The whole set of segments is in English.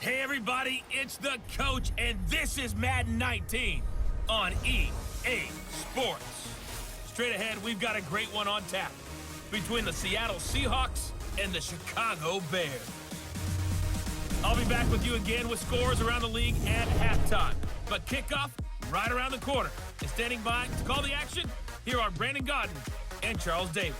Hey everybody, it's the coach, and this is Madden 19 on EA Sports. Straight ahead, we've got a great one on tap between the Seattle Seahawks and the Chicago Bears. I'll be back with you again with scores around the league at halftime. But kickoff right around the corner. And standing by to call the action, here are Brandon Godden and Charles Davis.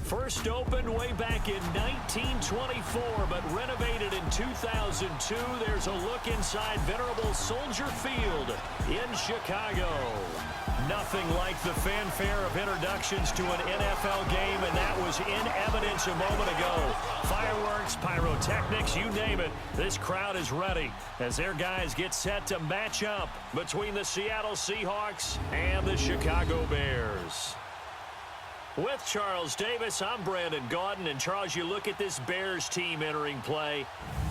First opened way back in 1924, but renovated in 2002. There's a look inside venerable Soldier Field in Chicago. Nothing like the fanfare of introductions to an NFL game, and that was in evidence a moment ago. Fireworks, pyrotechnics, you name it. This crowd is ready as their guys get set to match up between the Seattle Seahawks and the Chicago Bears. With Charles Davis, I'm Brandon Godden. And Charles, you look at this Bears team entering play.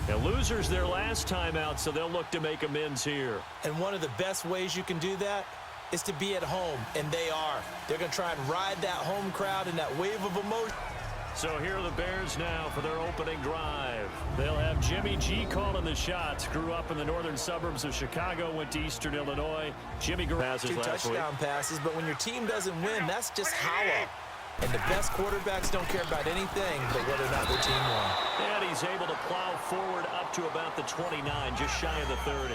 The losers their last time out, so they'll look to make amends here. And one of the best ways you can do that is to be at home, and they are. They're going to try and ride that home crowd and that wave of emotion. So here are the Bears now for their opening drive. They'll have Jimmy G calling the shots. Grew up in the northern suburbs of Chicago, went to Eastern Illinois. Jimmy passes Two touchdown passes, but when your team doesn't win, that's just hollow. And the best quarterbacks don't care about anything but whether or not their team won. And he's able to plow forward up to about the 29, just shy of the 30.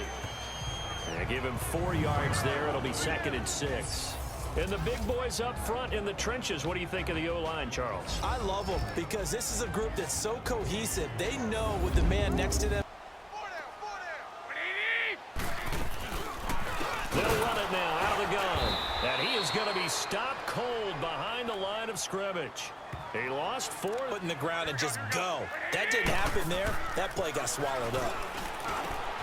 And give him 4 yards there. It'll be 2nd and 6. And the big boys up front in the trenches. What do you think of the O-line, Charles? I love them because this is a group that's so cohesive. They know with the man next to them. They'll run it now out of the gun. And he is going to be stopped cold behind the line of scrimmage. He lost 4. Put in the ground and just go. That didn't happen there. That play got swallowed up.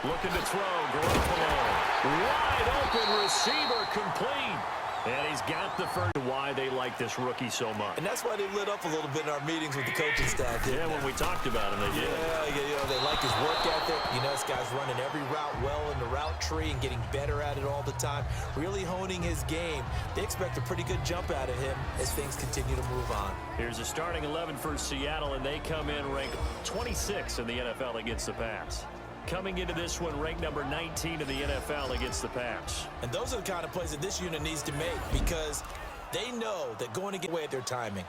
Looking to throw. Garoppolo. Wide open receiver complete. And he's got the first. Why they like this rookie so much. And that's why they lit up a little bit in our meetings with the coaching staff. Yeah, when we talked about him, they did. Yeah, they like his work ethic. You know, this guy's running every route well in the route tree and getting better at it all the time. Really honing his game. They expect a pretty good jump out of him as things continue to move on. Here's a starting 11 for Seattle, and they come in ranked 26 in the NFL against the pass. Coming into this one, ranked number 19 in the NFL against the pass. And those are the kind of plays that this unit needs to make because they know that going to get away at their timing.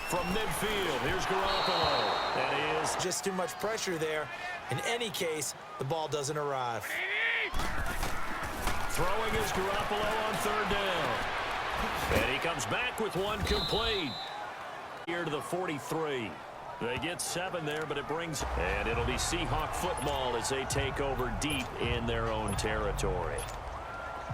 From midfield, here's Garoppolo. That is just too much pressure there. In any case, the ball doesn't arrive. Throwing is Garoppolo on 3rd down. And he comes back with one complete. Here to the 43. They get 7 there, but it brings... And it'll be Seahawk football as they take over deep in their own territory.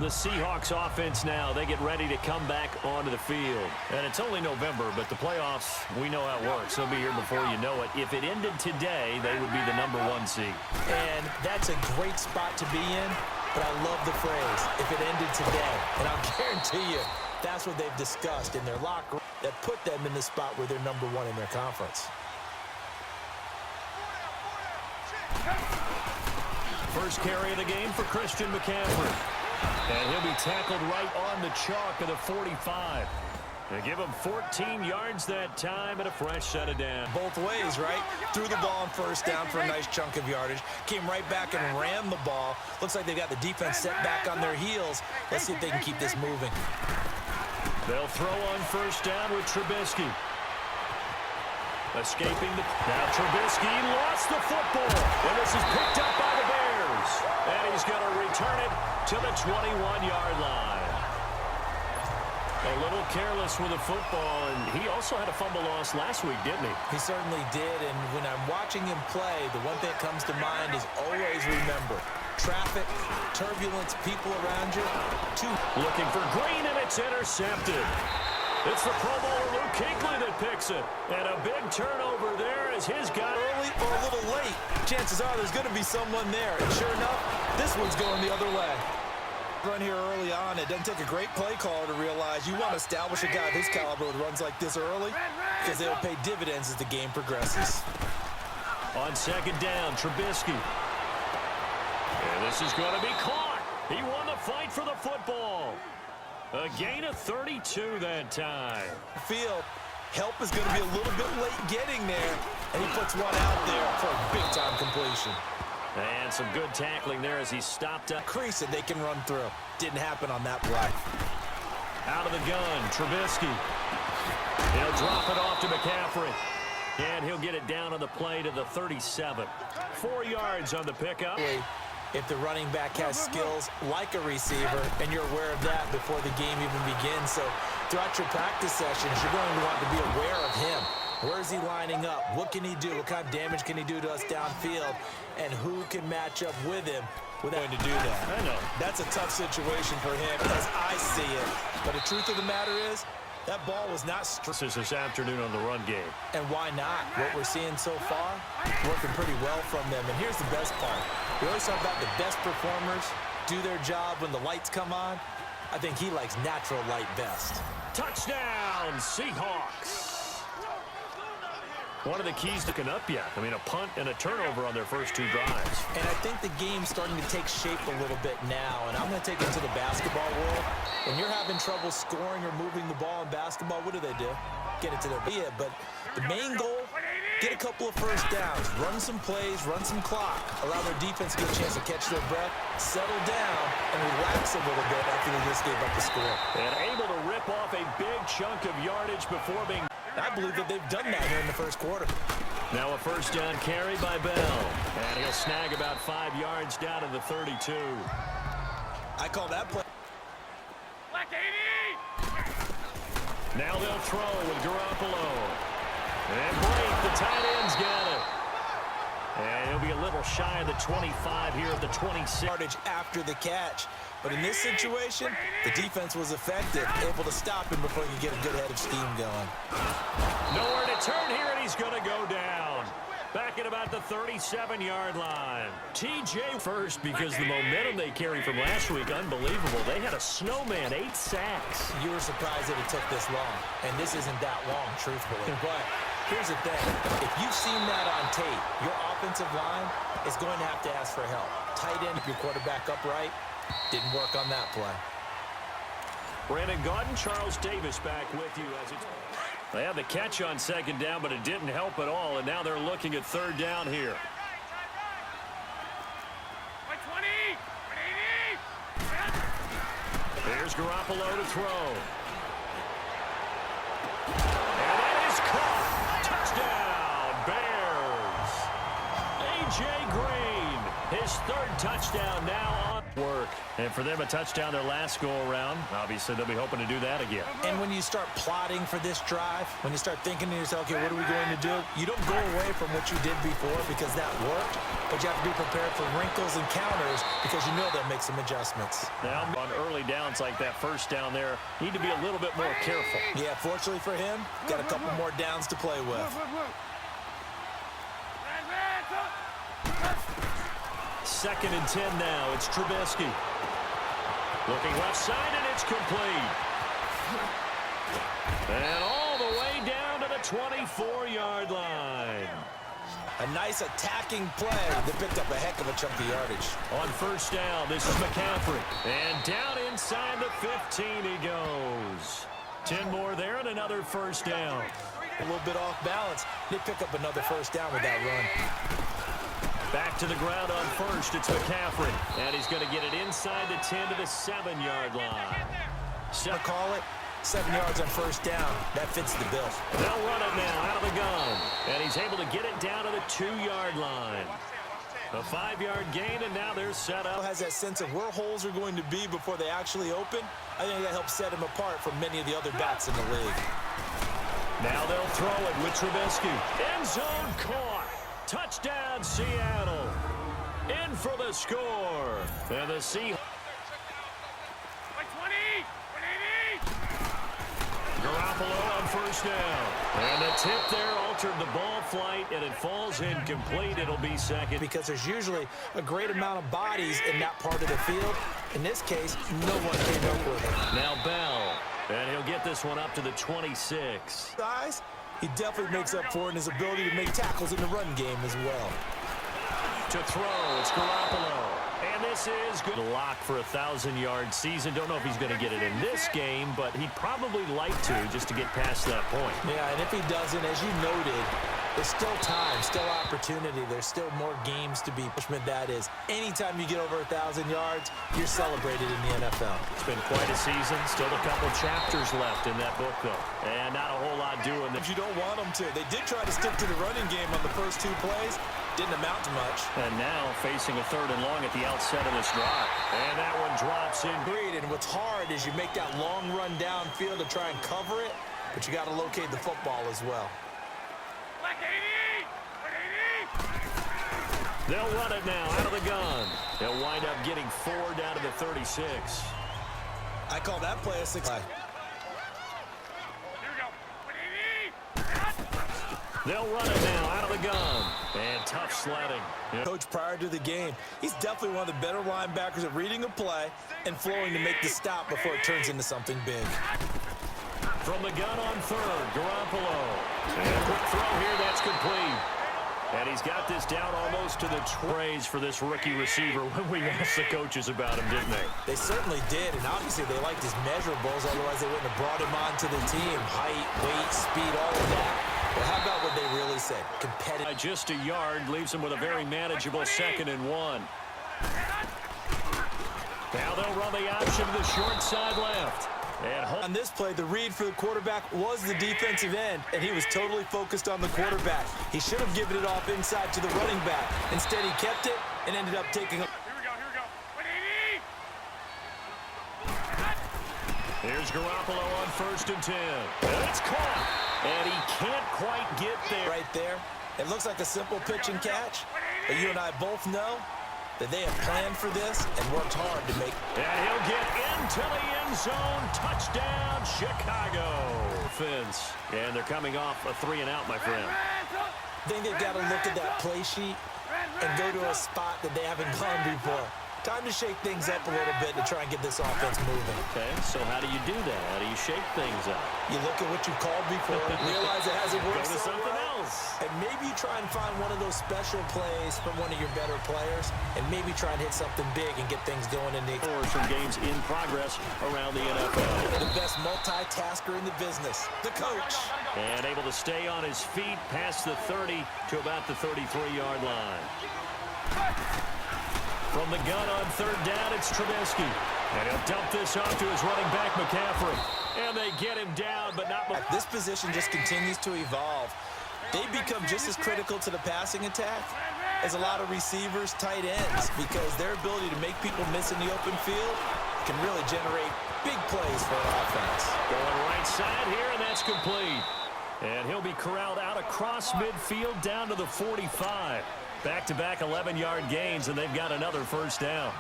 The Seahawks offense now, they get ready to come back onto the field. And it's only November, but the playoffs, we know how it works. They'll be here before you know it. If it ended today, they would be the number 1 seed. And that's a great spot to be in, but I love the phrase, if it ended today. And I'll guarantee you, that's what they've discussed in their locker room that put them in the spot where they're number 1 in their conference. First carry of the game for Christian McCaffrey. And he'll be tackled right on the chalk of the 45. They give him 14 yards that time and a fresh set of down. Both ways, right? Threw the ball on 1st down for a nice chunk of yardage. Came right back and ran the ball. Looks like they got the defense set back on their heels. Let's see if they can keep this moving. They'll throw on 1st down with Trubisky. Escaping the... Now Trubisky lost the football. And this is picked up by the Bears. And he's going to return it to the 21-yard line. A little careless with the football, and he also had a fumble loss last week, didn't he? He certainly did, and when I'm watching him play, the one thing that comes to mind is always remember, traffic, turbulence, people around you. Looking for Green, and it's intercepted. It's the Pro Bowler Luke Kuechly that picks it. And a big turnover there as his guy... Early or a little late, chances are there's going to be someone there. And sure enough, this one's going the other way. Run here early on. It doesn't take a great play caller to realize you want to establish a guy of his caliber with runs like this early because they'll pay dividends as the game progresses. On 2nd down, Trubisky. And this is going to be caught. He won the fight for the football. A gain of 32 that time. Field, help is going to be a little bit late getting there, and he puts one out there for a big-time completion. And some good tackling there as he stopped up. Crease it, they can run through. Didn't happen on that play. Out of the gun, Trubisky. He'll drop it off to McCaffrey. And he'll get it down on the play to the 37. 4 yards on the pickup. If the running back has skills like a receiver, and you're aware of that before the game even begins. So throughout your practice sessions, you're going to want to be aware of him. Where is he lining up? What can he do? What kind of damage can he do to us downfield? And who can match up with him without going to do that? I know. That's a tough situation for him as I see it. But the truth of the matter is, that ball was not this afternoon on the run game. And why not? What we're seeing so far, working pretty well from them. And here's the best part. We always talk about the best performers do their job when the lights come on. I think he likes natural light best. Touchdown, Seahawks. One of the keys to looking up yet. I mean, a punt and a turnover on their first 2 drives. And I think the game's starting to take shape a little bit now. And I'm going to take it to the basketball world. When you're having trouble scoring or moving the ball in basketball, what do? Get it to their bid. But the main goal, get a couple of first downs, run some plays, run some clock, allow their defense to get a chance to catch their breath, settle down, and relax a little bit after they just gave up the score. And able to rip off a big chunk of yardage before being... I believe that they've done that here in the first quarter. Now a first down carry by Bell. And he'll snag about 5 yards down to the 32. I call that play. Now they'll throw with Garoppolo. And Blake, the tight end's got it. And he'll be a little shy of the 25 here at the 26. Yardage after the catch. But in this situation, the defense was effective, able to stop him before he could get a good head of steam going. Nowhere to turn here, and he's going to go down. Back at about the 37-yard line. TJ first because the momentum they carry from last week, unbelievable. They had a snowman, 8 sacks. You were surprised that it took this long, and this isn't that long, truthfully. But here's the thing. If you've seen that on tape, your offensive line is going to have to ask for help. Tight end, your quarterback upright. Didn't work on that play. Brandon Gaudin, Charles Davis back with you as it's... They had the catch on second down, but it didn't help at all, and now they're looking at third down here. Here's Garoppolo to throw. And that is caught. Touchdown, Bears. A.J. Green, his 3rd touchdown now on work. And for them, a touchdown their last go-around. Obviously, they'll be hoping to do that again. And when you start plotting for this drive, when you start thinking to yourself, okay, what are we going to do? You don't go away from what you did before because that worked, but you have to be prepared for wrinkles and counters because you know they'll make some adjustments. Now, on early downs like that first down there, need to be a little bit more careful. Yeah, fortunately for him, got a couple more downs to play with. 2nd and 10 now. It's Trubisky. Looking left side, and it's complete. And all the way down to the 24-yard line. A nice attacking play that picked up a heck of a chunk of yardage. On first down, this is McCaffrey. And down inside the 15 he goes. 10 more there and another first down. A little bit off balance. They pick up another first down with that run. Back to the ground on first, it's McCaffrey. And he's going to get it inside the 10 to the 7-yard line. So call it 7 yards on first down. That fits the bill. They'll run it now out of the gun. And he's able to get it down to the 2-yard line. A 5-yard gain, and now they're set up. Has that sense of where holes are going to be before they actually open. I think that helps set him apart from many of the other backs in the league. Now they'll throw it with Trubisky. End zone caught. Touchdown, Seattle. In for the score. And the Seahawks. Garoppolo on first down. And the tip there altered the ball flight, and it falls incomplete. It'll be second. Because there's usually a great amount of bodies in that part of the field. In this case, no one came up with it. Now Bell. And he'll get this one up to the 26. Guys, he definitely makes up for it in his ability to make tackles in the run game as well. To throw, it's Garoppolo. And this is good. Lock for a 1,000-yard season. Don't know if he's going to get it in this game, but he'd probably like to just to get past that point. Yeah, and if he doesn't, as you noted, there's still time, still opportunity. There's still more games to be. That is, anytime you get over 1,000 yards, you're celebrated in the NFL. It's been quite a season. Still a couple chapters left in that book, though. And not a whole lot doing. You don't want them to. They did try to stick to the running game on the first 2 plays. Didn't amount to much. And now facing a 3rd and long at the outset of this drive. And that one drops in. Agreed, and what's hard is you make that long run downfield to try and cover it, but you got to locate the football as well. They'll run it now out of the gun. They'll wind up getting 4 down to the 36. I call that play a 6. They'll run it now out of the gun. And tough sledding. Coach, prior to the game, he's definitely one of the better linebackers at reading a play and flowing to make the stop before it turns into something big. From the gun on 3rd, Garoppolo. And a quick throw here, that's complete. And he's got this down almost to the praise for this rookie receiver when we asked the coaches about him, didn't they? They certainly did, and obviously they liked his measurables, otherwise they wouldn't have brought him onto the team. Height, weight, speed, all of that. But how about what they really said? Competitive. Just a yard leaves him with a very manageable 2nd and 1. Now they'll run the option to the short side left. And on this play, the read for the quarterback was the defensive end, and he was totally focused on the quarterback. He should have given it off inside to the running back. Instead, he kept it and ended up taking a... Here's Garoppolo on 1st and 10. And it's caught. And he can't quite get there. Right there. It looks like a simple pitch and catch, but you and I both know that they have planned for this and worked hard to make. And he'll get into the end zone. Touchdown, Chicago. Offense. And they're coming off a 3-and-out, my friend. I think they've got to look at that play sheet and go to a spot that they haven't gone before. Time to shake things up a little bit to try and get this offense moving. Okay, so how do you do that? How do you shake things up? You look at what you called before, realize it hasn't worked Go to something else. And maybe try and find one of those special plays from one of your better players, and maybe try and hit something big and get things going in the... From games in progress around the NFL. The best multitasker in the business, the coach. And able to stay on his feet past the 30 to about the 33-yard line. From the gun on 3rd down, it's Trubisky. And he'll dump this off to his running back, McCaffrey. And they get him down, but not... This position just continues to evolve. They become just as critical to the passing attack as a lot of receivers, tight ends, because their ability to make people miss in the open field can really generate big plays for an offense. Going right side here, and that's complete. And he'll be corralled out across midfield down to the 45. Back-to-back 11-yard gains, and they've got another 1st down.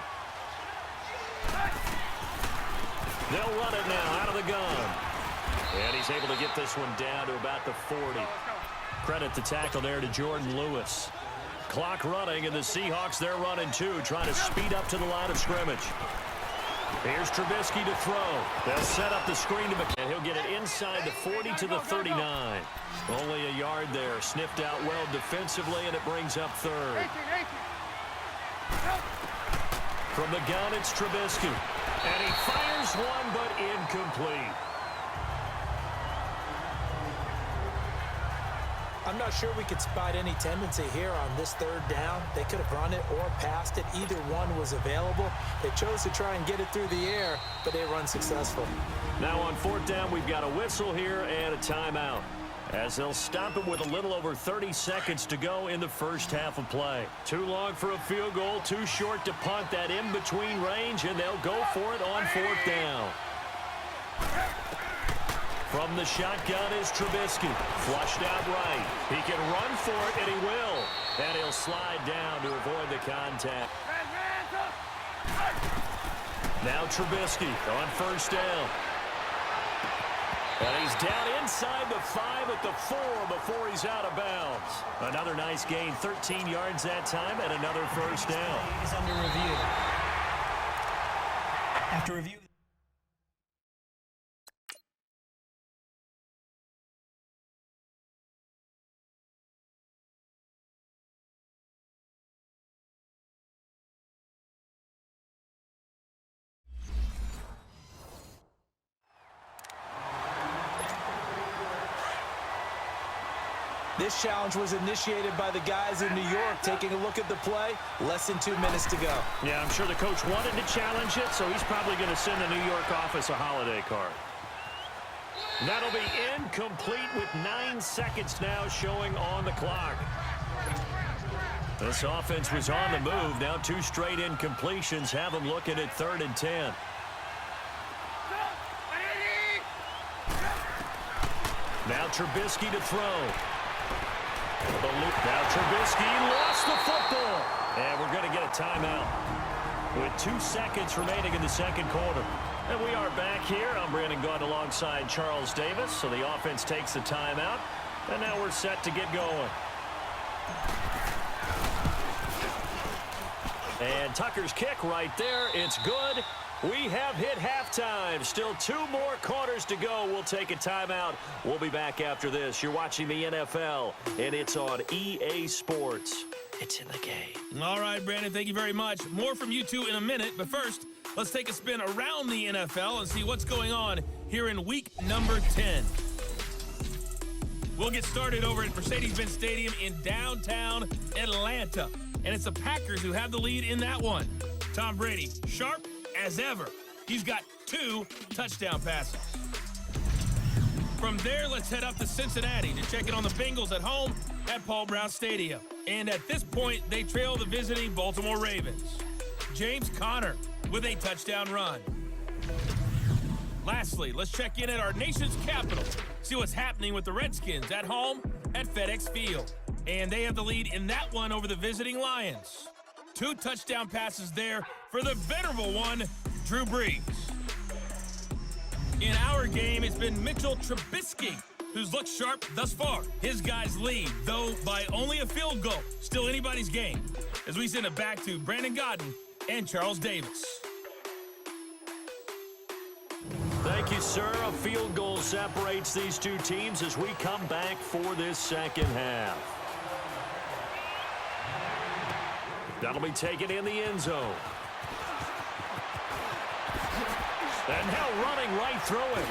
They'll run it now out of the gun. And he's able to get this one down to about the 40. Credit the tackle there to Jordan Lewis. Clock running, and the Seahawks, they're running too, trying to speed up to the line of scrimmage. Here's Trubisky to throw. They'll set up the screen to McCaffrey. He'll get it inside the 40 to the 39. Only a yard there. Sniffed out well defensively, and it brings up 3rd. From the gun, it's Trubisky. And he fires one, but incomplete. I'm not sure we could spot any tendency here on this 3rd down. They could have run it or passed it. Either one was available. They chose to try and get it through the air, but they run successful. Now on 4th down, we've got a whistle here and a timeout, as they'll stop it with a little over 30 seconds to go in the 1st half of play. Too long for a field goal, too short to punt that in-between range, and they'll go for it on 4th down. From the shotgun is Trubisky. Flushed out right. He can run for it, and he will. And he'll slide down to avoid the contact. Now Trubisky on 1st down. And he's down inside the 5 at the 4 before he's out of bounds. Another nice gain, 13 yards that time, and another 1st down. Is under review. After review. This challenge was initiated by the guys in New York. Taking a look at the play, less than 2 minutes to go. Yeah, I'm sure the coach wanted to challenge it, so he's probably going to send the New York office a holiday card. That'll be incomplete with 9 seconds now showing on the clock. This offense was on the move. Now 2 straight incompletions have them looking at 3rd and 10. Now Trubisky to throw. Now Trubisky lost the football. And we're going to get a timeout with 2 seconds remaining in the second quarter. And we are back here. I'm Brandon Gaudin alongside Charles Davis. So the offense takes the timeout. And now we're set to get going. And Tucker's kick right there. It's good. We have hit halftime. Still 2 more quarters to go. We'll take a timeout. We'll be back after this. You're watching the NFL, and it's on EA Sports. It's in the game. All right, Brandon, thank you very much. More from you two in a minute, but first, let's take a spin around the NFL and see what's going on here in week number 10. We'll get started over at Mercedes-Benz Stadium in downtown Atlanta. And it's the Packers who have the lead in that one. Tom Brady, sharp as ever. He's got 2 touchdown passes. From there, let's head up to Cincinnati to check in on the Bengals at home at Paul Brown Stadium. And at this point, they trail the visiting Baltimore Ravens. James Conner with a touchdown run. Lastly, let's check in at our nation's capital. See what's happening with the Redskins at home at FedEx Field. And they have the lead in that one over the visiting Lions. 2 touchdown passes there for the venerable one, Drew Brees. In our game, it's been Mitchell Trubisky who's looked sharp thus far. His guys lead, though by only a field goal. Still anybody's game. As we send it back to Brandon Gaudin and Charles Davis. Thank you, sir. A field goal separates these 2 teams as we come back for this second half. That'll be taken in the end zone. And now running right through it.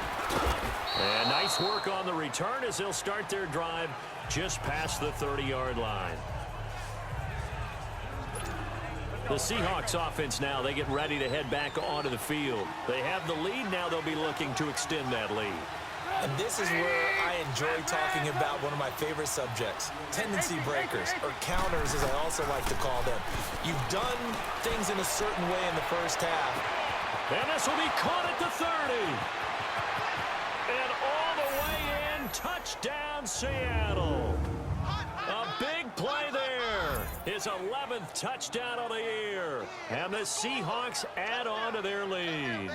And nice work on the return as they'll start their drive just past the 30-yard line. The Seahawks offense now, they get ready to head back onto the field. They have the lead. Now they'll be looking to extend that lead. And this is where I enjoy talking about one of my favorite subjects, tendency breakers, or counters as I also like to call them. You've done things in a certain way in the first half. And this will be caught at the 30. And all the way in, touchdown Seattle. A big play there. His 11th touchdown of the year. And the Seahawks add on to their lead.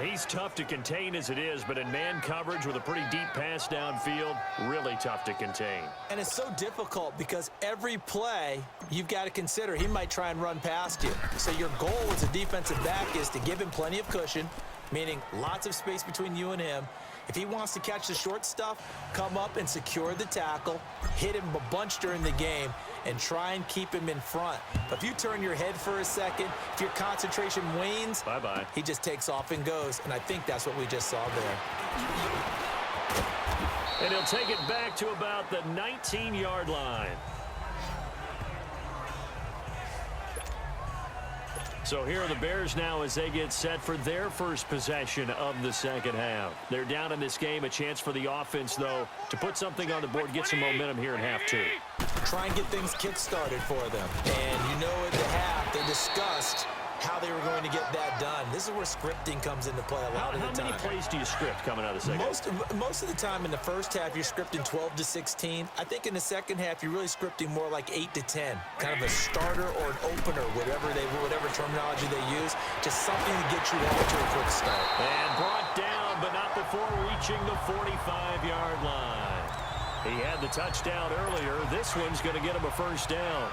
He's tough to contain as it is, but in man coverage with a pretty deep pass downfield, really tough to contain. And it's so difficult because every play you've got to consider he might try and run past you. So your goal as a defensive back is to give him plenty of cushion, meaning lots of space between you and him. If he wants to catch the short stuff, come up and secure the tackle, hit him a bunch during the game, and try and keep him in front. But if you turn your head for a second, if your concentration wanes, bye-bye. He just takes off and goes. And I think that's what we just saw there. And he'll take it back to about the 19-yard line. So here are the Bears now as they get set for their first possession of the second half. They're down in this game. A chance for the offense, though, to put something on the board, get some momentum here in half 2. Try and get things kick-started for them. And you know at the half, they discussed how they were going to get that done. This is where scripting comes into play a lot of the time. How many plays do you script coming out of the second? Most of the time in the first half, you're scripting 12 to 16. I think in the second half, you're really scripting more like 8 to 10. Kind of a starter or an opener, whatever terminology they use. Just something to get you off to a quick start. And brought down, but not before reaching the 45-yard line. He had the touchdown earlier. This one's going to get him a first down.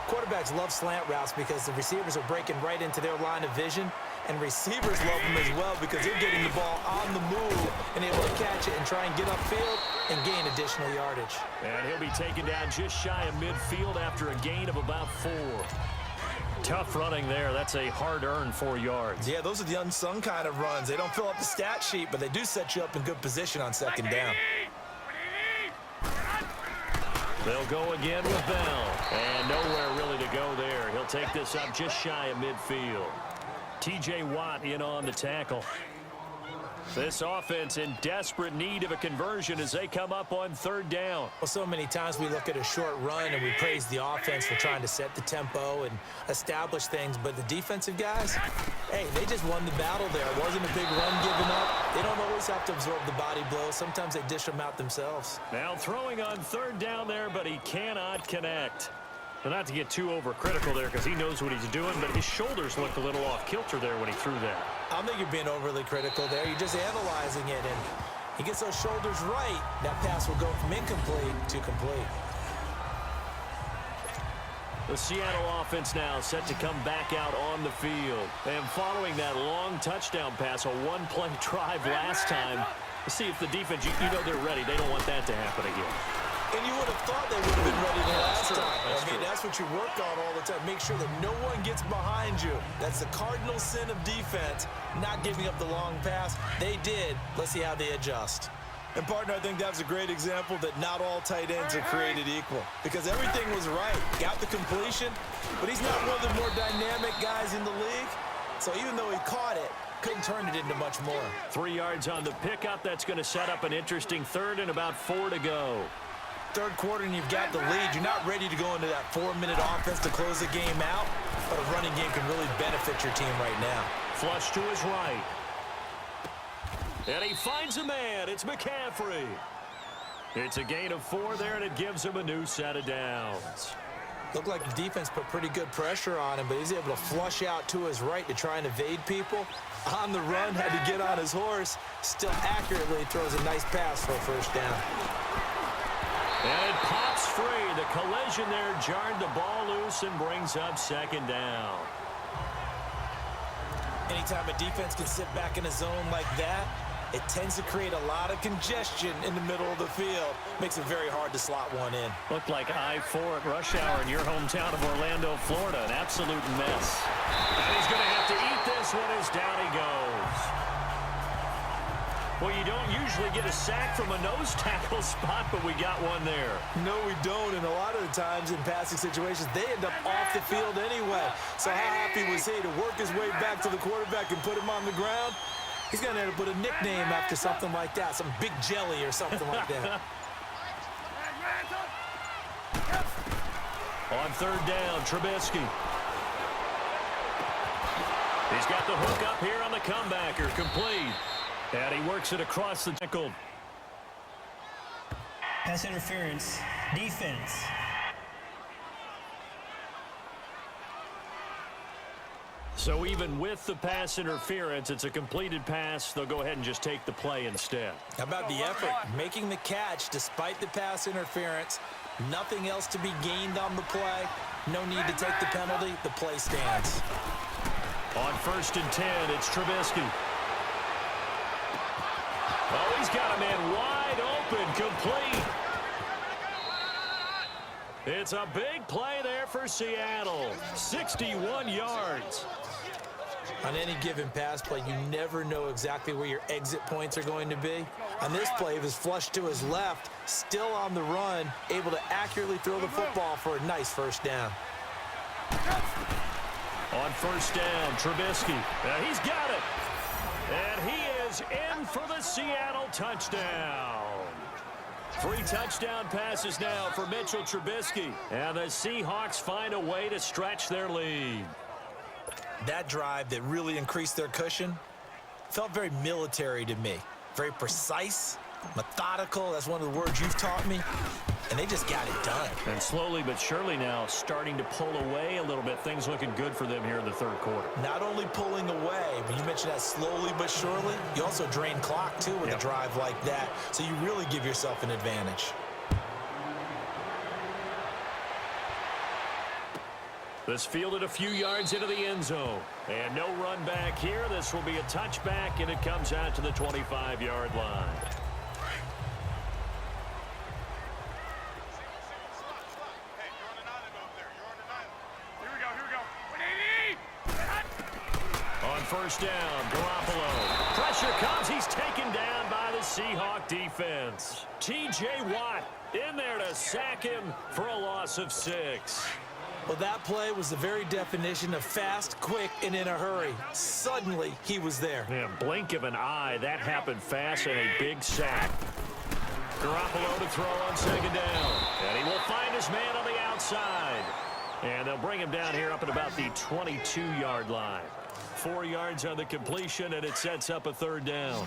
Quarterbacks love slant routes because the receivers are breaking right into their line of vision, and receivers love them as well because they're getting the ball on the move and able to catch it and try and get upfield and gain additional yardage. And he'll be taken down just shy of midfield after a gain of about 4. Tough running there. That's a hard-earned 4 yards. Yeah, those are the unsung kind of runs. They don't fill up the stat sheet, but they do set you up in good position on second down. They'll go again with Bell. And nowhere really to go there. He'll take this up just shy of midfield. T.J. Watt in on the tackle. This offense in desperate need of a conversion as they come up on third down. Well, so many times we look at a short run and we praise the offense for trying to set the tempo and establish things, but the defensive guys, hey, they just won the battle there. It wasn't a big run given up. They don't always have to absorb the body blows. Sometimes they dish them out themselves. Now throwing on third down there, but he cannot connect. Well, not to get too overcritical there because he knows what he's doing, but his shoulders looked a little off kilter there when he threw that. I don't think you're being overly critical there. You're just analyzing it, and he gets those shoulders right. That pass will go from incomplete to complete. The Seattle offense now set to come back out on the field. And following that long touchdown pass, a one-play drive last time, let's see if the defense, you know they're ready. They don't want that to happen again. And you would have thought they would have been ready the last time. That's what you work on all the time. Make sure that no one gets behind you. That's the cardinal sin of defense, not giving up the long pass. They did. Let's see how they adjust. And, partner, I think that's a great example that not all tight ends are created equal because everything was right. Got the completion, but he's not one of the more dynamic guys in the league. So even though he caught it, couldn't turn it into much more. 3 yards on the pickup. That's going to set up an interesting third and about 4 to go. Third quarter and you've got the lead. You're not ready to go into that 4-minute offense to close the game out, but a running game can really benefit your team right now. Flush to his right. And he finds a man. It's McCaffrey. It's a gain of 4 there, and it gives him a new set of downs. Looked like the defense put pretty good pressure on him, but he's able to flush out to his right to try and evade people. On the run, had to get on his horse. Still accurately throws a nice pass for a first down. And it pops free. The collision there jarred the ball loose and brings up second down. Anytime a defense can sit back in a zone like that, it tends to create a lot of congestion in the middle of the field. Makes it very hard to slot one in. Looked like I-4 at rush hour in your hometown of Orlando, Florida. An absolute mess. And he's going to have to eat this one as down he goes. Well, you don't usually get a sack from a nose tackle spot, but we got one there. No, we don't, and a lot of the times in passing situations, they end up off the field anyway. So how happy was he to work his way back to the quarterback and put him on the ground? He's going to end up with a nickname after something like that, some Big Jelly or something like that. On third down, Trubisky. He's got the hook up here on the comebacker, complete. And he works it across the tackle. Pass interference, defense. So even with the pass interference, it's a completed pass. They'll go ahead and just take the play instead. How about the effort? Making the catch despite the pass interference. Nothing else to be gained on the play. No need to take the penalty. The play stands. On 1st and 10, it's Trubisky. Oh, he's got a man wide open, complete. It's a big play there for Seattle. 61 yards. On any given pass play, you never know exactly where your exit points are going to be. On this play, it was flushed to his left, still on the run, able to accurately throw the football for a nice first down. On 1st down, Trubisky. He's got it. And he is in for the Seattle touchdown. 3 touchdown passes now for Mitchell Trubisky. And the Seahawks find a way to stretch their lead. That drive that really increased their cushion felt very military to me. Very precise, methodical. That's one of the words you've taught me. And they just got it done. And slowly but surely now starting to pull away a little bit. Things looking good for them here in the third quarter. Not only pulling away, but you mentioned that slowly but surely. You also drain clock, too, with a drive like that. So you really give yourself an advantage. This fielded a few yards into the end zone. And no run back here. This will be a touchback, and it comes out to the 25-yard line. On 1st down, Garoppolo. Pressure comes. He's taken down by the Seahawk defense. T.J. Watt in there to sack him for a loss of 6. Well, that play was the very definition of fast, quick, and in a hurry. Suddenly, he was there. Man, blink of an eye, that happened fast and a big sack. Garoppolo to throw on 2nd down. And he will find his man on the outside. And they'll bring him down here up at about the 22-yard line. 4 yards on the completion, and it sets up a 3rd down.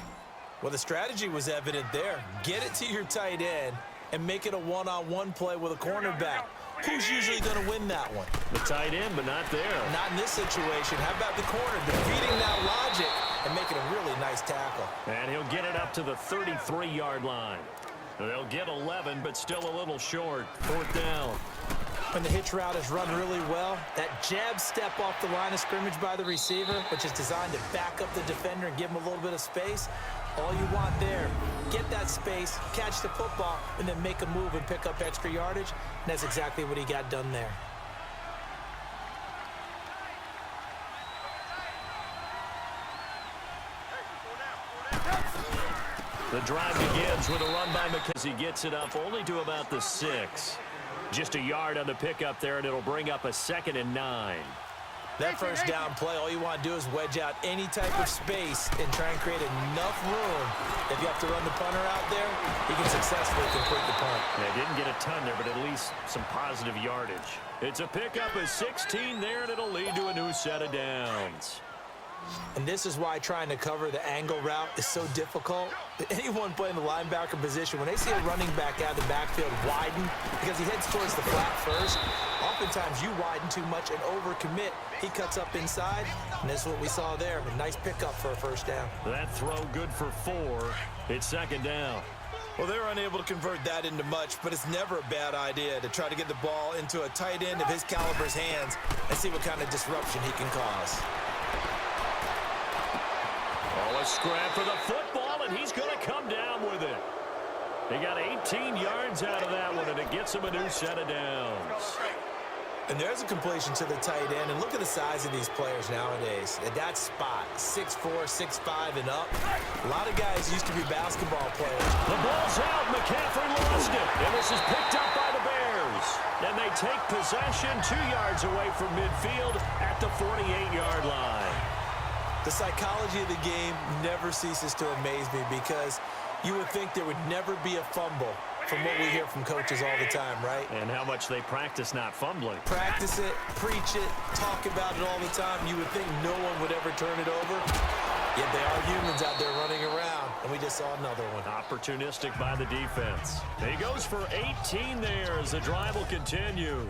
Well, the strategy was evident there. Get it to your tight end and make it a one-on-one play with a cornerback. Who's usually going to win that one? The tight end, but not there. Not in this situation. How about the corner defeating that logic and making a really nice tackle? And he'll get it up to the 33-yard line. They'll get 11, but still a little short. 4th down. When the hitch route is run really well, that jab step off the line of scrimmage by the receiver, which is designed to back up the defender and give him a little bit of space, all you want there, get that space, catch the football, and then make a move and pick up extra yardage. And that's exactly what he got done there. The drive begins with a run by McKenzie. He gets it up only to about the 6. Just a yard on the pickup there, and it'll bring up a 2nd and 9. That first down play, all you want to do is wedge out any type of space and try and create enough room. If you have to run the punter out there, you can successfully complete the punt. They didn't get a ton there, but at least some positive yardage. It's a pickup of 16 there, and it'll lead to a new set of downs. And this is why trying to cover the angle route is so difficult. Anyone playing the linebacker position, when they see a running back out of the backfield widen because he heads towards the flat first, oftentimes you widen too much and overcommit. He cuts up inside, and this is what we saw there. A nice pickup for a 1st down. That throw good for 4. It's 2nd down. Well, they're unable to convert that into much, but it's never a bad idea to try to get the ball into a tight end of his caliber's hands and see what kind of disruption he can cause. Oh, a scrap for the football, and he's going to come down with it. He got 18 yards out of that one, and it gets him a new set of downs. And there's a completion to the tight end, and look at the size of these players nowadays. At that spot, 6'4", 6'5", and up. A lot of guys used to be basketball players. The ball's out. McCaffrey lost it, and this is picked up by the Bears. And they take possession 2 yards away from midfield at the 48-yard line. The psychology of the game never ceases to amaze me because you would think there would never be a fumble from what we hear from coaches all the time, right? And how much they practice not fumbling. Practice it, preach it, talk about it all the time. You would think no one would ever turn it over. Yet they are humans out there running around, and we just saw another one. Opportunistic by the defense. He goes for 18 there as the drive will continue.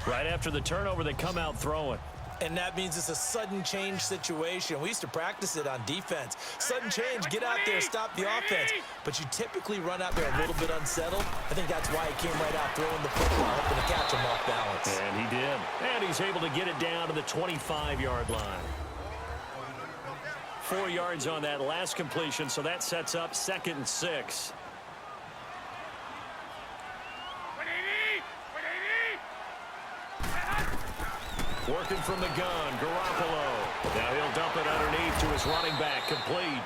Right after the turnover, they come out throwing. And that means it's a sudden change situation. We used to practice it on defense. Sudden change, get out there, stop the offense. But you typically run out there a little bit unsettled. I think that's why he came right out throwing the football, hoping to catch him off balance. And he did. And he's able to get it down to the 25-yard line. 4 yards on that last completion, so that sets up 2nd and 6. Working from the gun, Garoppolo. Now he'll dump it underneath to his running back, complete.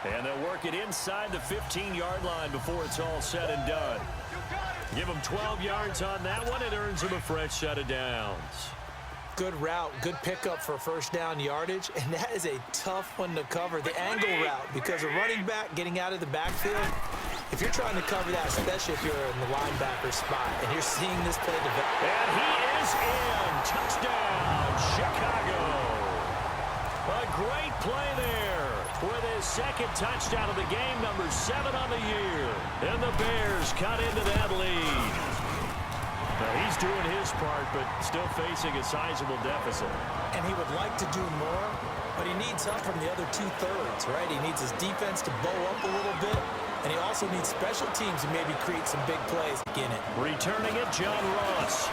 And they'll work it inside the 15-yard line before it's all said and done. Give him 12 yards on that one. It earns him a fresh set of downs. Good route, good pickup for 1st down yardage, and that is a tough one to cover. The angle route, because a running back getting out of the backfield, if you're trying to cover that, especially if you're in the linebacker spot, and you're seeing this play develop. And he is in. Touchdown, Chicago. A great play there with his 2nd touchdown of the game, number 7 on the year. And the Bears cut into that lead. Now he's doing his part, but still facing a sizable deficit. And he would like to do more, but he needs help from the other 2/3, right? He needs his defense to bow up a little bit, and he also needs special teams to maybe create some big plays in it. Returning it, John Ross.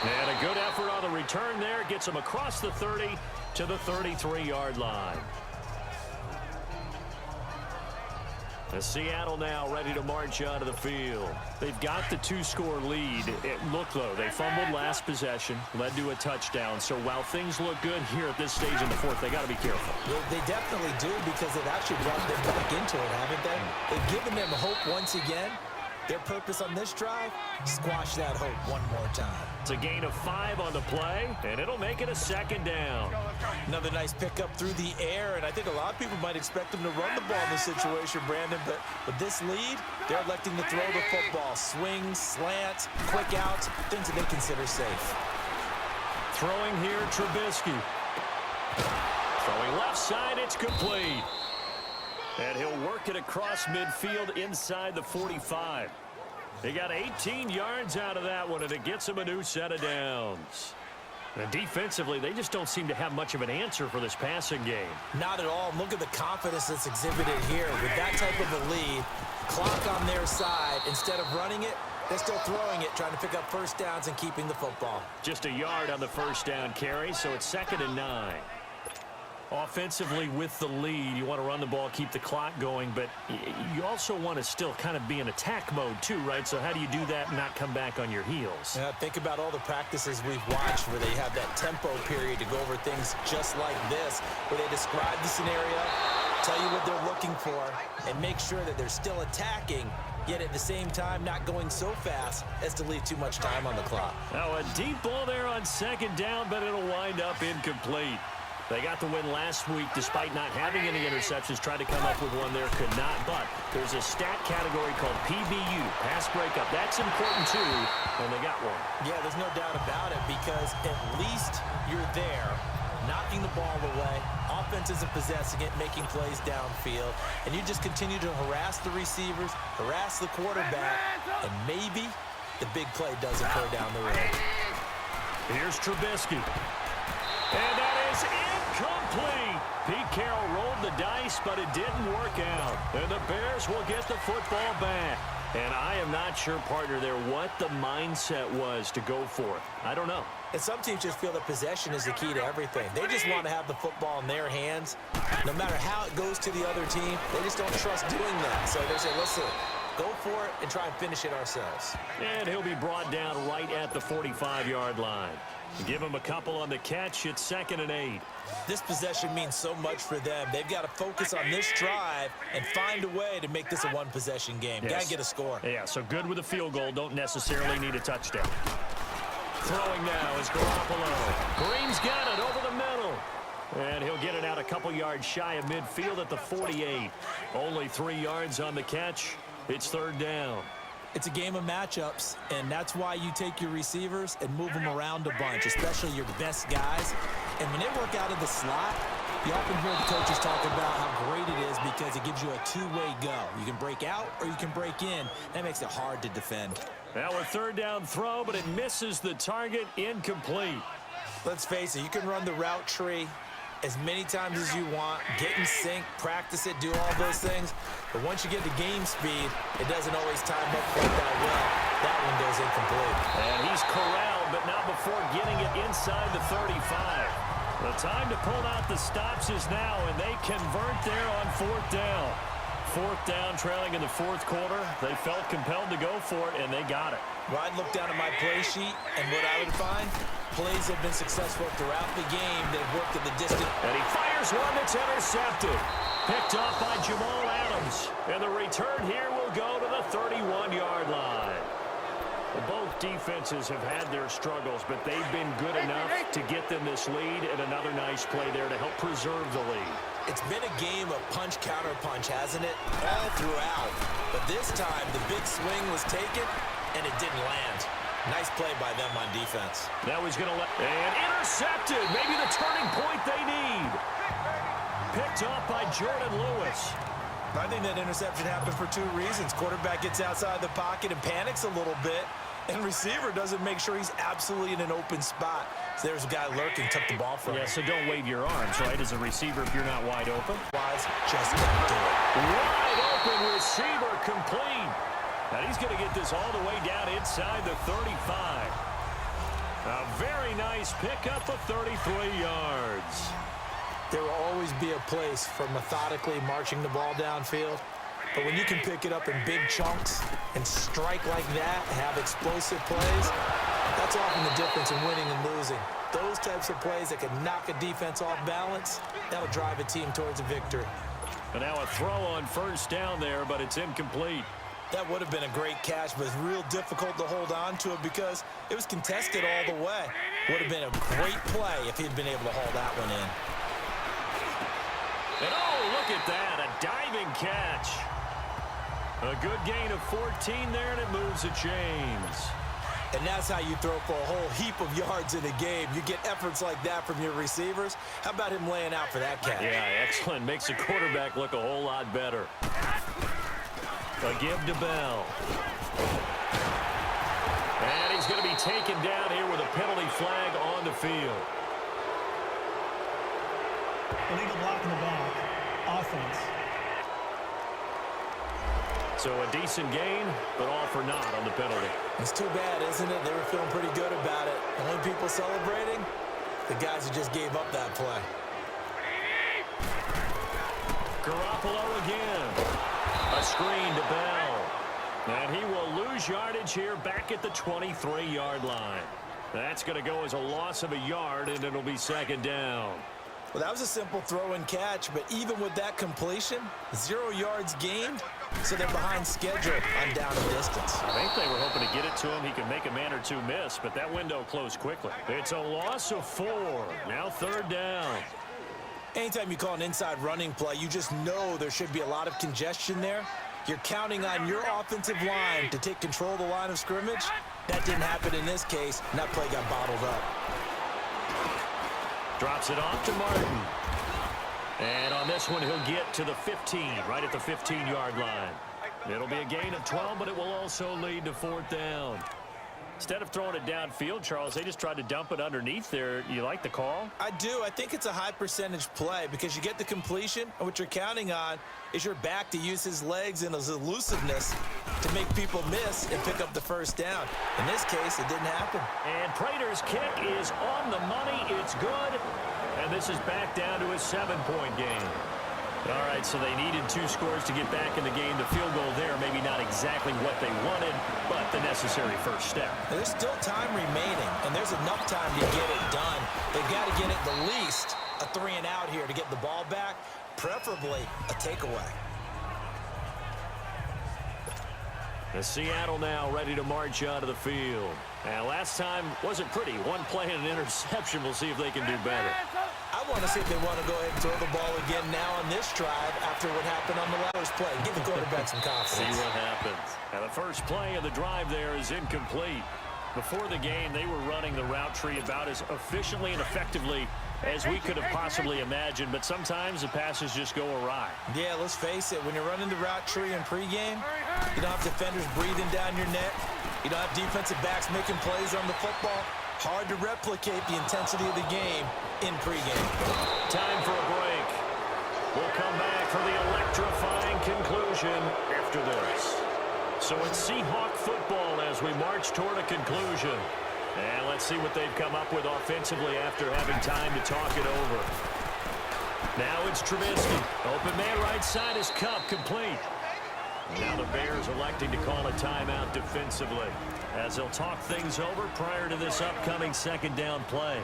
And a good effort on the return there. Gets him across the 30 to the 33-yard line. Seattle now ready to march onto the field. They've got the two-score lead. Look, though, they fumbled last possession, led to a touchdown. So while things look good here at this stage in the fourth, they got to be careful. They definitely do, because they've actually brought them back into it, haven't they? They've given them hope once again. Their purpose on this drive, squash that hope one more time. It's a gain of 5 on the play, and it'll make it a second down. Another nice pickup through the air, and I think a lot of people might expect them to run the ball in this situation, Brandon, but with this lead, they're electing to throw the football. Swings, slants, quick outs, things that they consider safe. Throwing here, Trubisky. Throwing left side, it's complete. And he'll work it across midfield inside the 45. They got 18 yards out of that one, and it gets them a new set of downs. And defensively, they just don't seem to have much of an answer for this passing game. Not at all. Look at the confidence that's exhibited here. With that type of a lead, clock on their side, instead of running it, they're still throwing it, trying to pick up first downs and keeping the football. Just a yard on the first down carry, so it's 2nd and 9. Offensively, with the lead, you want to run the ball, keep the clock going, but you also want to still kind of be in attack mode too, right? So how do you do that and not come back on your heels? Yeah, think about all the practices we've watched where they have that tempo period to go over things just like this, where they describe the scenario, tell you what they're looking for, and make sure that they're still attacking, yet at the same time not going so fast as to leave too much time on the clock. Now a deep ball there on 2nd down, but it'll wind up incomplete. They got the win last week despite not having any interceptions. Tried to come up with one there, could not. But there's a stat category called PBU, pass breakup. That's important too, and they got one. Yeah, there's no doubt about it, because at least you're there, knocking the ball away. Offense isn't possessing it, making plays downfield. And you just continue to harass the receivers, harass the quarterback, and maybe the big play does occur down the road. Here's Trubisky. And that is incomplete. Pete Carroll rolled the dice, but it didn't work out. And the Bears will get the football back. And I am not sure, partner, there what the mindset was to go for it. I don't know. And some teams just feel that possession is the key to everything. They just want to have the football in their hands. No matter how it goes to the other team, they just don't trust doing that. So they say, listen, go for it and try and finish it ourselves. And he'll be brought down right at the 45-yard line. Give him a couple on the catch. It's 2nd and 8. This possession means so much for them. They've got to focus on this drive and find a way to make this a one-possession game. Yes. Got to get a score. Yeah, so good with a field goal. Don't necessarily need a touchdown. Throwing now is Garoppolo. Green's got it over the middle. And he'll get it out a couple yards shy of midfield at the 48. Only 3 yards on the catch. It's 3rd down. It's a game of matchups, and that's why you take your receivers and move them around a bunch, especially your best guys. And when they work out of the slot, you often hear the coaches talk about how great it is because it gives you a two-way go. You can break out or you can break in. That makes it hard to defend. Now a 3rd down throw, but it misses the target, incomplete. Let's face it, you can run the route tree as many times as you want, get in sync, practice it, do all those things. But once you get to game speed, it doesn't always time up quite that well. That one goes incomplete. And he's corralled, but not before getting it inside the 35. The time to pull out the stops is now, and they convert there on 4th down. 4th down, trailing in the 4th quarter. They felt compelled to go for it, and they got it. Well, I'd look down at my play sheet, and what I would find, plays have been successful throughout the game that have worked at the distance. And he fires one that's intercepted. Picked off by Jamal Adams. And the return here will go to the 31-yard line. Both defenses have had their struggles, but they've been good enough to get them this lead, and another nice play there to help preserve the lead. It's been a game of punch-counter-punch, hasn't it? All throughout. But this time, the big swing was taken, and it didn't land. Nice play by them on defense. Now he's going to let... And intercepted! Maybe the turning point they need. Picked off by Jordan Lewis. I think that interception happened for 2 reasons. Quarterback gets outside the pocket and panics a little bit, and receiver doesn't make sure he's absolutely in an open spot. So there's a guy lurking, took the ball from him. Yeah, so don't wave your arms, right, as a receiver if you're not wide open. Wise, just can't do it. Wide open receiver complete. And he's going to get this all the way down inside the 35. A very nice pickup of 33 yards. There will always be a place for methodically marching the ball downfield, But when you can pick it up in big chunks and strike like that, have explosive plays, that's often the difference in winning and losing. Those types of plays that can knock a defense off balance, that'll drive a team towards a victory. And now a throw on first down there, but it's incomplete. That would have been a great catch, but it's real difficult to hold on to it because it was contested all the way. Would have been a great play if he'd been able to haul that one in. And oh, look at that, a diving catch. A good gain of 14 there, and it moves the chains. And that's how you throw for a whole heap of yards in a game. You get efforts like that from your receivers. How about him laying out for that catch? Yeah, excellent. Makes the quarterback look a whole lot better. A give to Bell. And he's going to be taken down here with a penalty flag on the field. Illegal block in the back. Offense. So a decent gain, but all for naught on the penalty. It's too bad, isn't it? They were feeling pretty good about it. The only people celebrating, the guys who just gave up that play. Garoppolo again. A screen to Bell. And he will lose yardage here back at the 23-yard line. That's going to go as a loss of a yard, and it'll be second down. Well, that was a simple throw and catch, but even with that completion, 0 yards gained, so they're behind schedule on down and distance. I think they were hoping to get it to him. He could make a man or two miss, but that window closed quickly. It's a loss of 4. Now third down. Anytime you call an inside running play, you just know there should be a lot of congestion there. You're counting on your offensive line to take control of the line of scrimmage. That didn't happen in this case, and that play got bottled up. Drops it off to Martin. And on this one, he'll get to the 15, right at the 15-yard line. It'll be a gain of 12, but it will also lead to fourth down. Instead of throwing it downfield, Charles, they just tried to dump it underneath there. You like the call? I do. I think it's a high percentage play because you get the completion, and what you're counting on is your back to use his legs and his elusiveness to make people miss and pick up the first down. In this case, it didn't happen. And Prater's kick is on the money. It's good. And this is back down to a 7-point game. All right, so they needed 2 scores to get back in the game. The field goal there, maybe not exactly what they wanted, but the necessary first step. There's still time remaining, and there's enough time to get it done. They've got to get at the least a 3-and-out here to get the ball back, preferably a takeaway. The Seattle now ready to march out of the field. And last time wasn't pretty. One play and an interception. We'll see if they can do better. I want to see if they want to go ahead and throw the ball again now on this drive after what happened on the last play. Give the quarterback some confidence. See what happens. And the first play of the drive there is incomplete. Before the game, they were running the route tree about as efficiently and effectively as we could have possibly imagined, but sometimes the passes just go awry. Yeah, let's face it. When you're running the route tree in pregame, you don't have defenders breathing down your neck. You don't have defensive backs making plays on the football. Hard to replicate the intensity of the game in pregame. Time for a break. We'll come back for the electrifying conclusion after this. So it's Seahawk football as we march toward a conclusion. And let's see what they've come up with offensively after having time to talk it over. Now it's Trubisky. Open man right side is Cup complete. Now the Bears electing to call a timeout defensively as they'll talk things over prior to this upcoming second down play.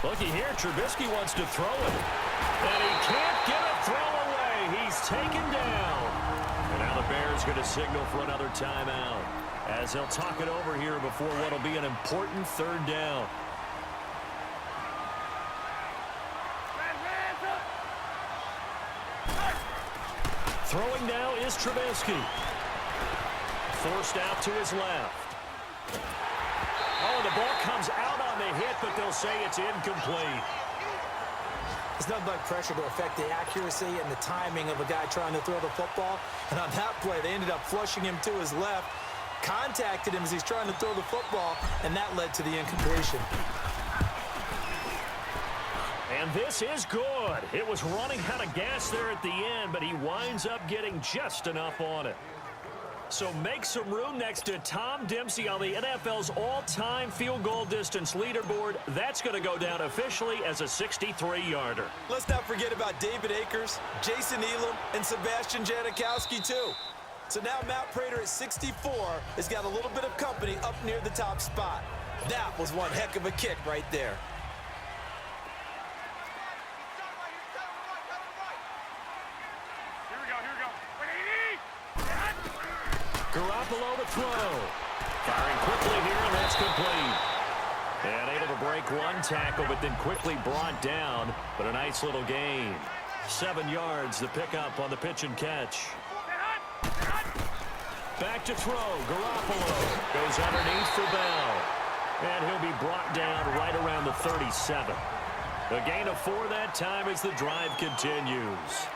Looky here, Trubisky wants to throw it. And he can't get a throw away. He's taken down. And now the Bears going to signal for another timeout as they'll talk it over here before what will be an important third down. Throwing now is Trubisky. Forced out to his left. Oh, the ball comes out on the hit, but they'll say it's incomplete. It's nothing like pressure to affect the accuracy and the timing of a guy trying to throw the football. And on that play, they ended up flushing him to his left, contacted him as he's trying to throw the football, and that led to the incompletion. And this is good. It was running out of gas there at the end, but he winds up getting just enough on it. So make some room next to Tom Dempsey on the NFL's all-time field goal distance leaderboard. That's going to go down officially as a 63-yarder. Let's not forget about David Akers, Jason Elam, and Sebastian Janikowski, too. So now Matt Prater at 64 has got a little bit of company up near the top spot. That was one heck of a kick right there. Garoppolo to throw. Firing quickly here, and that's complete. And able to break one tackle, but then quickly brought down. But a nice little gain. 7 yards, the pickup on the pitch and catch. Back to throw. Garoppolo goes underneath for Bell. And he'll be brought down right around the 37. A gain of 4 that time as the drive continues.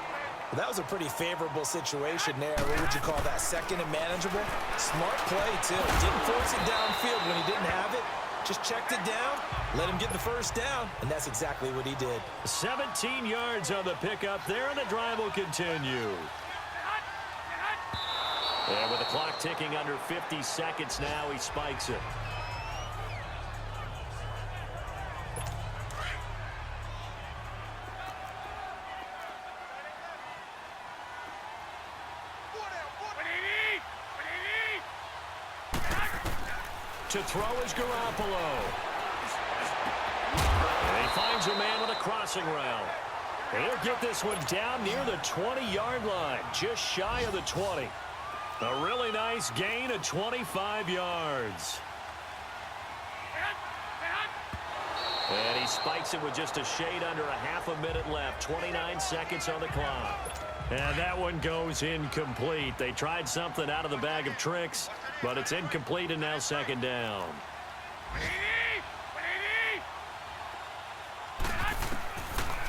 Well, that was a pretty favorable situation there. What would you call that? Second and manageable? Smart play, too. Didn't force it downfield when he didn't have it. Just checked it down, let him get the first down, and that's exactly what he did. 17 yards on the pickup there, and the drive will continue. And with the clock ticking under 50 seconds now, he spikes it. To throw is Garoppolo. And he finds a man with a crossing route. And he'll get this one down near the 20-yard line, just shy of the 20. A really nice gain of 25 yards. And he spikes it with just a shade under a half a minute left. 29 seconds on the clock. And that one goes incomplete. They tried something out of the bag of tricks, but it's incomplete and now second down.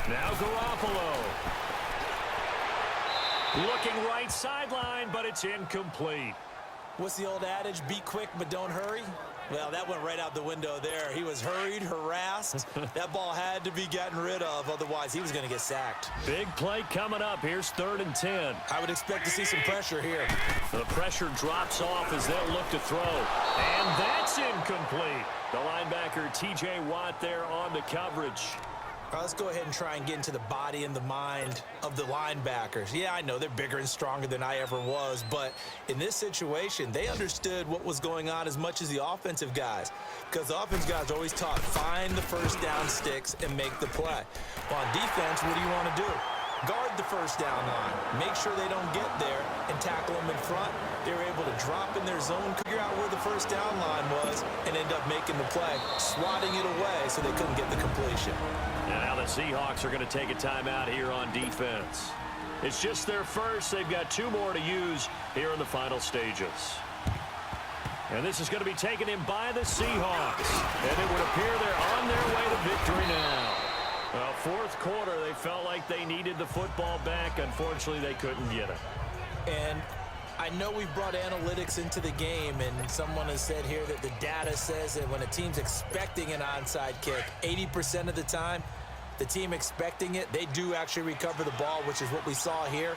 Now Garoppolo. Looking right sideline, but it's incomplete. What's the old adage? Be quick, but don't hurry? Well, that went right out the window there. He was hurried, harassed. That ball had to be gotten rid of, otherwise he was going to get sacked. Big play coming up. Here's 3rd and 10. I would expect to see some pressure here. The pressure drops off as they'll look to throw. And that's incomplete. The linebacker, T.J. Watt, there on the coverage. All right, let's go ahead and try and get into the body and the mind of the linebackers. Yeah, I know they're bigger and stronger than I ever was, but in this situation, they understood what was going on as much as the offensive guys, because the offensive guys are always taught, find the first down sticks and make the play. Well, on defense, what do you want to do? Guard the first down line. Make sure they don't get there and tackle them in front. They were able to drop in their zone, figure out where the first down line was, and end up making the play, swatting it away so they couldn't get the completion. And now the Seahawks are going to take a timeout here on defense. It's just their first. They've got 2 more to use here in the final stages. And this is going to be taken in by the Seahawks. And it would appear they're on their way to victory now. Well, 4th quarter, they felt like they needed the football back. Unfortunately, they couldn't get it. And I know we've brought analytics into the game, and someone has said here that the data says that when a team's expecting an onside kick, 80% of the time, the team expecting it, they do actually recover the ball, which is what we saw here.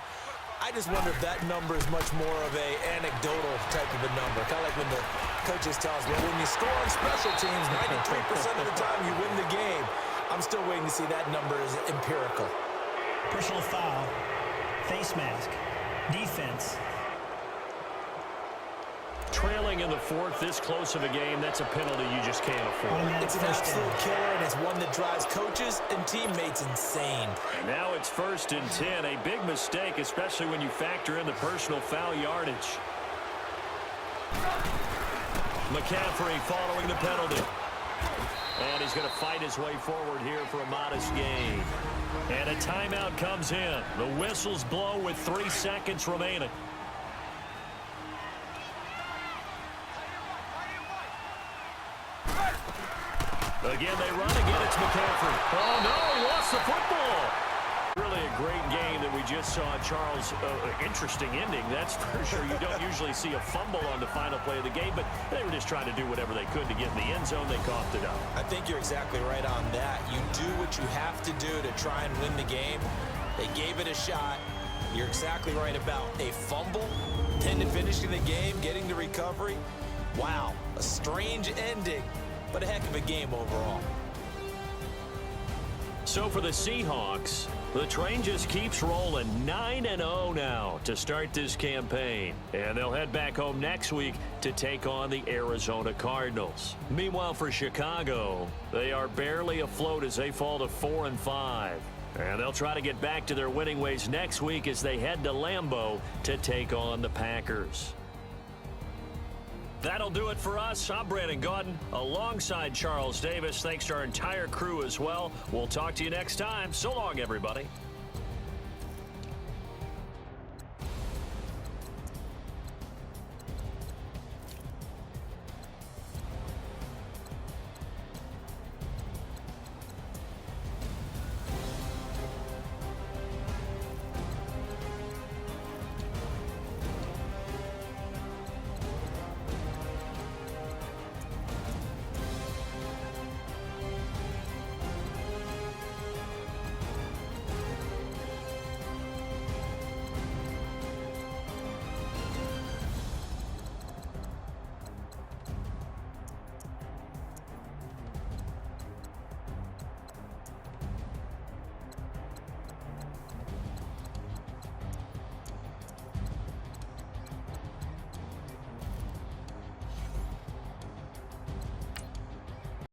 I just wonder if that number is much more of a anecdotal type of a number. Kind of like when the coaches tell us, well, when you score on special teams, 93% of the time you win the game. I'm still waiting to see that number is empirical. Personal foul, face mask, defense. Trailing in the 4th, this close of a game, that's a penalty you just can't afford. It's an absolute killer, and it's one that drives coaches and teammates insane. And now it's 1st and 10, a big mistake, especially when you factor in the personal foul yardage. McCaffrey following the penalty. And he's going to fight his way forward here for a modest gain. And a timeout comes in. The whistles blow with 3 seconds remaining. Again, they run. Again, it's McCaffrey. Oh, no, he lost the football. Really a great game that we just saw, Charles. Interesting ending, that's for sure. You don't usually see a fumble on the final play of the game, but they were just trying to do whatever they could to get in the end zone. They coughed it up. I think you're exactly right on that. You do what you have to do to try and win the game. They gave it a shot. You're exactly right about a fumble. Then to finishing the game, getting the recovery. Wow, a strange ending, but a heck of a game overall. So for the Seahawks, the train just keeps rolling 9-0 now to start this campaign. And they'll head back home next week to take on the Arizona Cardinals. Meanwhile, for Chicago, they are barely afloat as they fall to 4-5. And they'll try to get back to their winning ways next week as they head to Lambeau to take on the Packers. That'll do it for us. I'm Brandon Gaudin alongside Charles Davis. Thanks to our entire crew as well. We'll talk to you next time. So long, everybody.